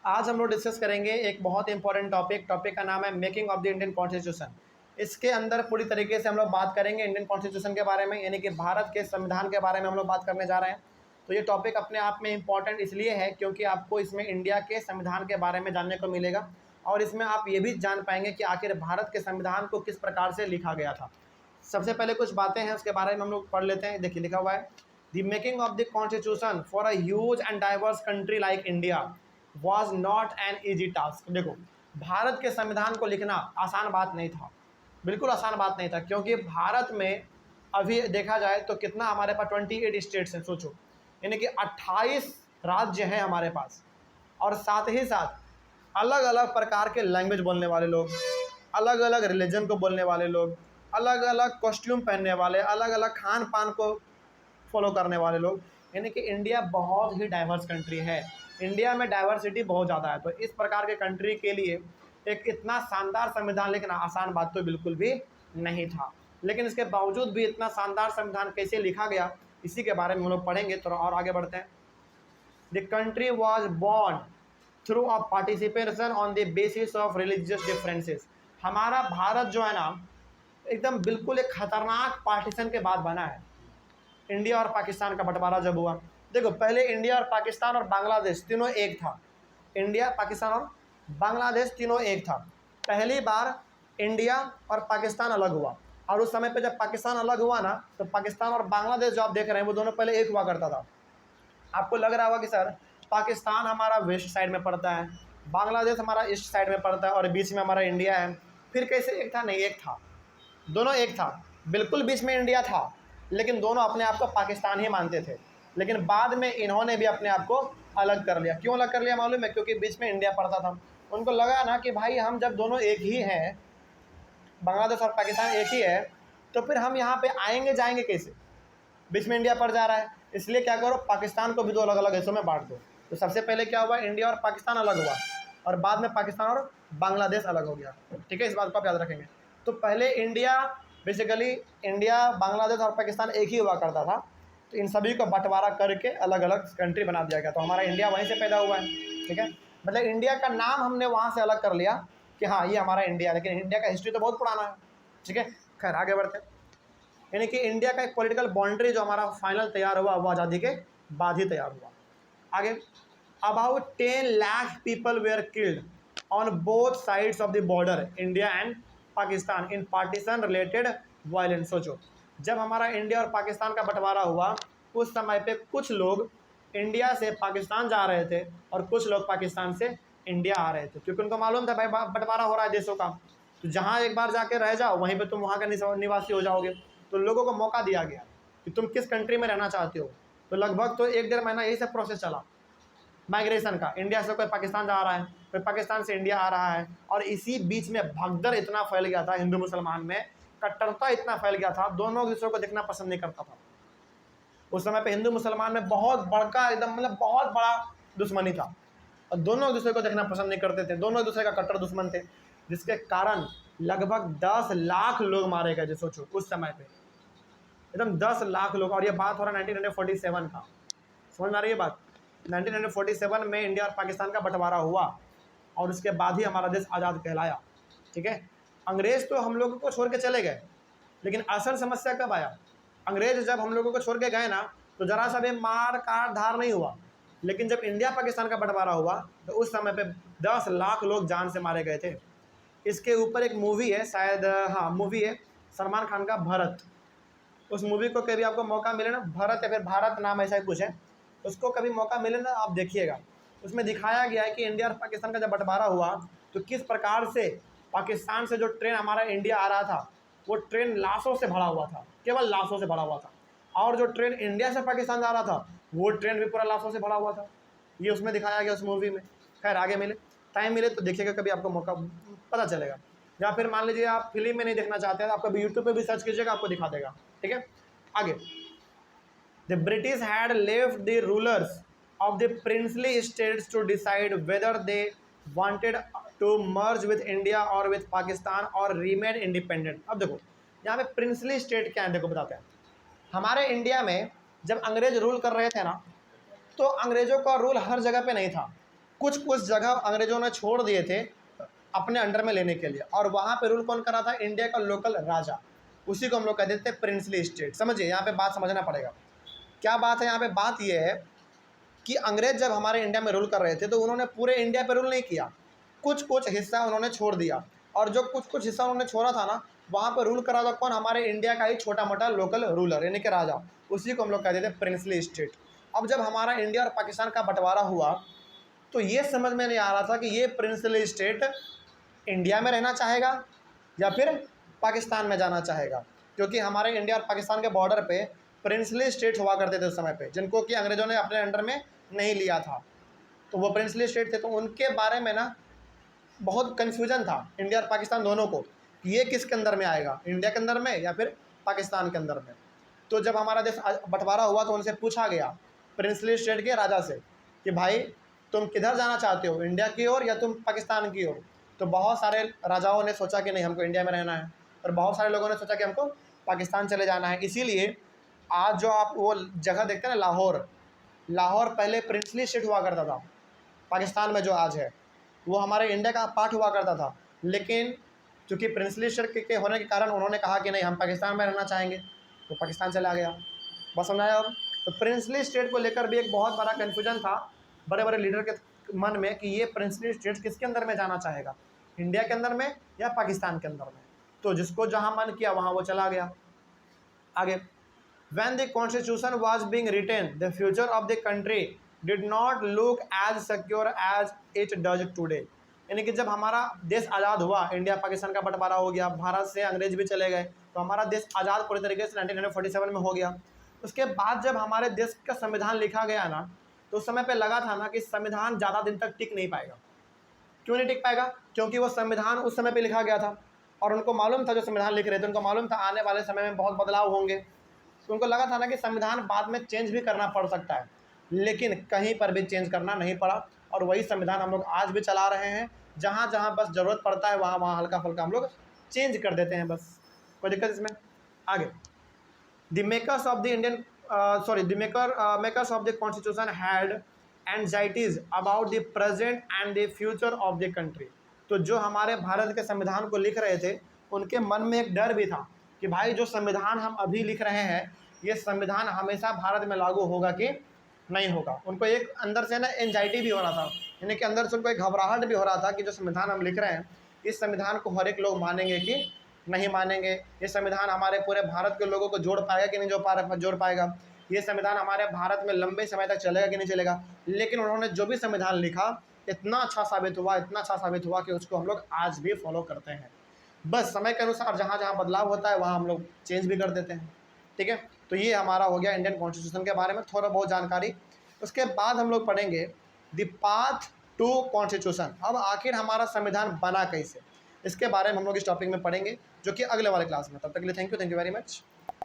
आज हम लोग डिस्कस करेंगे एक बहुत इंपॉर्टेंट टॉपिक का नाम है making of the Indian constitution. इसके अंदर पूरी तरीके से हम लोग बात करेंगे इंडियन कॉन्स्टिट्यूशन के बारे में, यानी कि भारत के संविधान के बारे में हम लोग बात करने जा रहे हैं। तो ये टॉपिक अपने आप में इंपॉर्टेंट इसलिए है क्योंकि आपको इसमें इंडिया के संविधान के बारे में जानने को मिलेगा और इसमें आप ये भी जान पाएंगे कि आखिर भारत के संविधान को किस प्रकार से लिखा गया था। सबसे पहले कुछ बातें हैं उसके बारे में हम लोग पढ़ लेते हैं। देखिए लिखा हुआ है, the making of the constitution for a huge and diverse country like India was not an easy task. देखो, भारत के संविधान को लिखना आसान बात नहीं था, बिल्कुल आसान बात नहीं था, क्योंकि भारत में अभी देखा जाए तो कितना हमारे पास 28 स्टेट्स हैं। सोचो, यानी कि 28 राज्य हैं हमारे पास, और साथ ही साथ अलग अलग प्रकार के लैंग्वेज बोलने वाले लोग, अलग अलग रिलीजन को बोलने वाले लोग, अलग अलग कॉस्ट्यूम पहनने वाले, अलग अलग खान पान को फॉलो करने वाले लोग, यानी कि इंडिया बहुत ही डाइवर्स कंट्री है। इंडिया में डाइवर्सिटी बहुत ज़्यादा है। तो इस प्रकार के कंट्री के लिए एक इतना शानदार संविधान लिखना आसान बात तो बिल्कुल भी नहीं था। लेकिन इसके बावजूद भी इतना शानदार संविधान कैसे लिखा गया, इसी के बारे में हम लोग पढ़ेंगे। थोड़ा और आगे बढ़ते हैं। The country was born through a participation on the basis of religious differences. हमारा भारत जो है ना, एकदम बिल्कुल एक खतरनाक पार्टीशन के बाद बना है। इंडिया और पाकिस्तान का बंटवारा जब हुआ, देखो पहले इंडिया और पाकिस्तान और बांग्लादेश तीनों एक था। इंडिया, पाकिस्तान और बांग्लादेश तीनों एक था। पहली बार इंडिया और पाकिस्तान अलग हुआ, और उस समय पे जब पाकिस्तान अलग हुआ ना, तो पाकिस्तान और बांग्लादेश जो आप देख रहे हैं वो दोनों पहले एक हुआ करता था। आपको लग रहा होगा कि सर पाकिस्तान हमारा वेस्ट साइड में पड़ता है, बांग्लादेश हमारा ईस्ट साइड में पड़ता है और बीच में हमारा इंडिया है, फिर कैसे एक था? नहीं, एक था, दोनों एक था। बिल्कुल बीच में इंडिया था, लेकिन दोनों अपने आप को पाकिस्तान ही मानते थे। लेकिन बाद में इन्होंने भी अपने आप को अलग कर लिया। क्यों अलग कर लिया मालूम है? क्योंकि बीच में इंडिया पड़ता था। उनको लगा ना कि भाई हम जब दोनों एक ही हैं, बांग्लादेश और पाकिस्तान एक ही है, तो फिर हम यहाँ पे आएंगे जाएंगे कैसे? बीच में इंडिया पड़ जा रहा है, इसलिए क्या करो, पाकिस्तान को भी दो अलग अलग हिस्सों में बांट दो। तो सबसे पहले क्या हुआ, इंडिया और पाकिस्तान अलग हुआ, और बाद में पाकिस्तान और बांग्लादेश अलग हो गया। ठीक है, इस बात को आप याद रखेंगे। तो पहले इंडिया, बेसिकली इंडिया, बांग्लादेश और पाकिस्तान एक ही हुआ करता था। तो इन सभी को बंटवारा करके अलग अलग कंट्री बना दिया गया। तो हमारा इंडिया वहीं से पैदा हुआ है। ठीक है, मतलब इंडिया का नाम हमने वहाँ से अलग कर लिया कि हाँ ये हमारा इंडिया, लेकिन इंडिया का हिस्ट्री तो बहुत पुराना है। ठीक है, खैर आगे बढ़ते हैं। यानी कि इंडिया का एक पॉलिटिकल बाउंड्री जो हमारा फाइनल तैयार हुआ वो आज़ादी के बाद ही तैयार हुआ। आगे, about 10 lakh people where killed on both sides of the border India and Pakistan in partition related violence. सोचो, जब हमारा इंडिया और पाकिस्तान का बंटवारा हुआ, उस समय पे कुछ लोग इंडिया से पाकिस्तान जा रहे थे और कुछ लोग पाकिस्तान से इंडिया आ रहे थे, क्योंकि उनको मालूम था भाई बंटवारा हो रहा है देशों का, तो जहाँ एक बार जाके रह जाओ वहीं पे तुम वहाँ का निवासी हो जाओगे। तो लोगों को मौका दिया गया कि तुम किस कंट्री में रहना चाहते हो। तो लगभग तो 1-1.5 महीना यही सब प्रोसेस चला माइग्रेशन का। इंडिया से कोई पाकिस्तान जा रहा है, कोई पाकिस्तान से इंडिया आ रहा है, और इसी बीच में भगदड़ इतना फैल गया था हिंदू मुसलमान में, कट्टरता इतना फैल गया था, दोनों एक दूसरे को देखना पसंद नहीं करता था। उस समय पे हिंदू मुसलमान में बहुत बड़का, एकदम मतलब बहुत बड़ा दुश्मनी था, और दोनों एक दूसरे को देखना पसंद नहीं करते थे, दोनों एक दूसरे का कट्टर दुश्मन थे, जिसके कारण लगभग 10 लाख लोग मारे गए। जो सोचो उस समय पे एकदम 10 लाख लोग, और ये बात हो रहा है 1947 का। समझ में आ रही है बात? 1947 में इंडिया और पाकिस्तान का बंटवारा हुआ, और उसके बाद ही हमारा देश आज़ाद कहलाया। ठीक है, अंग्रेज़ तो हम लोगों को छोड़ के चले गए, लेकिन असल समस्या कब आया? अंग्रेज़ जब हम लोगों को छोड़ के गए ना, तो ज़रा सा भी मार काट धार नहीं हुआ। लेकिन जब इंडिया पाकिस्तान का बंटवारा हुआ, तो उस समय पे 10 लाख लोग जान से मारे गए थे। इसके ऊपर एक मूवी है, शायद हाँ मूवी है सलमान खान का, भरत। उस मूवी को कभी आपको मौका मिले ना, भरत या फिर भारत नाम ऐसा ही कुछ है, उसको कभी मौका मिले ना आप देखिएगा। उसमें दिखाया गया है कि इंडिया और पाकिस्तान का जब बंटवारा हुआ, तो किस प्रकार से पाकिस्तान से जो ट्रेन हमारा इंडिया आ रहा था, वो ट्रेन लाशों से भरा हुआ था, केवल लाशों से भरा हुआ था, और जो ट्रेन इंडिया से पाकिस्तान जा रहा था, वो ट्रेन भी पूरा लाशों से भरा हुआ था। ये उसमें दिखाया गया उस मूवी में। खैर आगे मिले, टाइम मिले तो देखिएगा, कभी आपको मौका पता चलेगा। या फिर मान लीजिए आप फिल्म में नहीं देखना चाहते हैं, आप कभी यूट्यूब पे भी सर्च कीजिएगा, आपको दिखा देगा। ठीक है, आगे, the British had left the rulers of the princely states to decide whether they wanted to merge with India or with Pakistan or remain independent. अब देखो यहाँ पे प्रिंसली स्टेट क्या है, देखो बताते हैं। हमारे इंडिया में जब अंग्रेज रूल कर रहे थे ना, तो अंग्रेज़ों का रूल हर जगह पे नहीं था। कुछ कुछ जगह अंग्रेज़ों ने छोड़ दिए थे अपने अंडर में लेने के लिए, और वहाँ पे रूल कौन कर रहा था? इंडिया का लोकल राजा, उसी को हम लोग कहते थे प्रिंसली स्टेट। समझिए, यहाँ पे बात समझना पड़ेगा। क्या बात है यहाँ पे? बात ये है कि अंग्रेज़ जब हमारे इंडिया में रूल कर रहे थे तो उन्होंने पूरे इंडिया पे रूल नहीं किया, कुछ कुछ हिस्सा उन्होंने छोड़ दिया, और जो कुछ कुछ हिस्सा उन्होंने छोड़ा था ना, वहाँ पर रूल कर रहा था कौन? हमारे इंडिया का ही छोटा मोटा लोकल रूलर, यानी कि राजा, उसी को हम लोग कहते थे प्रिंसली स्टेट। अब जब हमारा इंडिया और पाकिस्तान का बंटवारा हुआ तो ये समझ में नहीं आ रहा था कि ये प्रिंसली स्टेट इंडिया में रहना चाहेगा या फिर पाकिस्तान में जाना चाहेगा, क्योंकि हमारे इंडिया और पाकिस्तान के बॉर्डर पे प्रिंसली स्टेट हुआ करते थे उस समय पे, जिनको कि अंग्रेज़ों ने अपने अंडर में नहीं लिया था। तो वो प्रिंसली स्टेट थे, तो उनके बारे में ना बहुत कन्फ्यूजन था इंडिया और पाकिस्तान दोनों को कि ये किसके अंदर में आएगा, इंडिया के अंदर में या फिर पाकिस्तान के अंदर में। तो जब हमारा देश बंटवारा हुआ तो उनसे पूछा गया, प्रिंसली स्टेट के राजा से, कि भाई तुम किधर जाना चाहते हो, इंडिया की ओर या तुम पाकिस्तान की ओर? तो बहुत सारे राजाओं ने सोचा कि नहीं, हमको इंडिया में रहना है, और बहुत सारे लोगों ने सोचा कि हमको पाकिस्तान चले जाना है। इसीलिए आज जो आप वो जगह देखते हैं ना, लाहौर, लाहौर पहले प्रिंसली स्टेट हुआ करता था, पाकिस्तान में जो आज है वो हमारे इंडिया का पार्ट हुआ करता था, लेकिन चूँकि प्रिंसली स्टेट के होने के कारण उन्होंने कहा कि नहीं, हम पाकिस्तान में रहना चाहेंगे, तो पाकिस्तान चला गया। बस समझाया। और तो प्रिंसली स्टेट को लेकर भी एक बहुत बड़ा कन्फ्यूजन था बड़े बड़े लीडर के मन में कि ये प्रिंसली स्टेट किसके अंदर में जाना चाहेगा, इंडिया के अंदर में या पाकिस्तान के अंदर में। तो जिसको जहाँ मन किया वहाँ वो चला गया। आगे, when the constitution was being written, the future of the country did not look as secure as it does today। यानी कि जब हमारा देश आज़ाद हुआ, इंडिया पाकिस्तान का बंटवारा हो गया, भारत से अंग्रेज भी चले गए, तो हमारा देश आज़ाद पूरी तरीके से 1947 में हो गया। उसके बाद जब हमारे देश का संविधान लिखा गया ना, तो उस समय पे लगा था ना कि संविधान ज़्यादा दिन तक टिक नहीं पाएगा। क्यों नहीं टिक पाएगा? क्योंकि वो संविधान उस समय पे लिखा गया था, और उनको मालूम था, जो संविधान लिख रहे थे उनको मालूम था आने वाले समय में बहुत बदलाव होंगे। तो उनको लगा था ना कि संविधान बाद में चेंज भी करना पड़ सकता है, लेकिन कहीं पर भी चेंज करना नहीं पड़ा, और वही संविधान हम लोग आज भी चला रहे हैं। जहाँ जहाँ बस ज़रूरत पड़ता है वहाँ वहाँ हल्का फुल्का हम लोग चेंज कर देते हैं, बस। कोई दिक्कत इसमें? आगे, the makers of the Indian makers of the constitution had anxieties about the present and the future of the country. तो जो हमारे भारत के संविधान को लिख रहे थे उनके मन में एक डर भी था कि भाई जो संविधान हम अभी लिख रहे हैं, ये संविधान हमेशा भारत में लागू होगा कि नहीं होगा। उनको एक अंदर से ना एंजाइटी भी हो रहा था, यानी कि अंदर से उनको एक घबराहट भी हो रहा था कि जो संविधान हम लिख रहे हैं, इस संविधान को हर एक लोग मानेंगे कि नहीं मानेंगे, ये संविधान हमारे पूरे भारत के लोगों को जोड़ पाएगा कि नहीं जोड़ पाएगा, ये संविधान हमारे भारत में लंबे समय तक चलेगा कि नहीं चलेगा। लेकिन उन्होंने जो भी संविधान लिखा इतना अच्छा साबित हुआ कि उसको हम लोग आज भी फॉलो करते हैं। बस समय के अनुसार जहाँ जहाँ बदलाव होता है वहाँ हम लोग चेंज भी कर देते हैं। ठीक है, तो ये हमारा हो गया इंडियन कॉन्स्टिट्यूशन के बारे में थोड़ा बहुत जानकारी। उसके बाद हम लोग पढ़ेंगे द पाथ टू कॉन्स्टिट्यूशन। अब आखिर हमारा संविधान बना कैसे, इसके बारे में हम लोग इस टॉपिक में पढ़ेंगे, जो कि अगले वाले क्लास में। तब तक के लिए थैंक यू वेरी मच।